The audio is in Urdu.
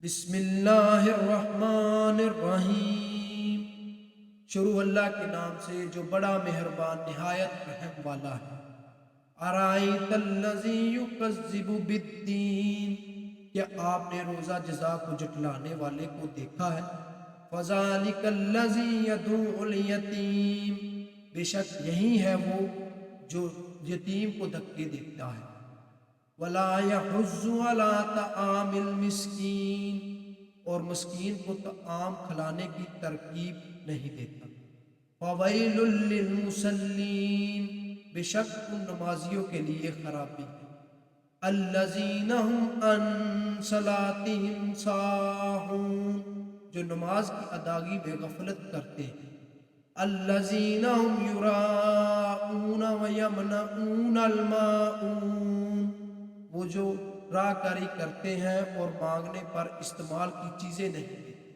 بسم اللہ الرحمن الرحیم۔ شروع اللہ کے نام سے جو بڑا مہربان نہایت رحم والا ہے۔ ارائیت الذی یکذب بالدین، کیا آپ نے روزہ جزا کو جھٹلانے والے کو دیکھا ہے؟ فذلک الذی یدعو الیتیم، بے شک یہی ہے وہ جو یتیم کو دھکے دیتا ہے۔ ولا یحض علی طعام المسکین، اور مسکین کو طعام کھلانے کی ترغیب نہیں دیتا۔ فویل للمصلین، بے شک ان نمازیوں کے لیے خرابی ہے۔ الذین هم عن صلاتهم ساہون، جو نماز کی ادائیگی میں غفلت کرتے ہیں۔ الذین هم یراءون ویمنعون الماعون، وہ جو راہ کاری کرتے ہیں اور مانگنے پر استعمال کی چیزیں نہیں دیتے۔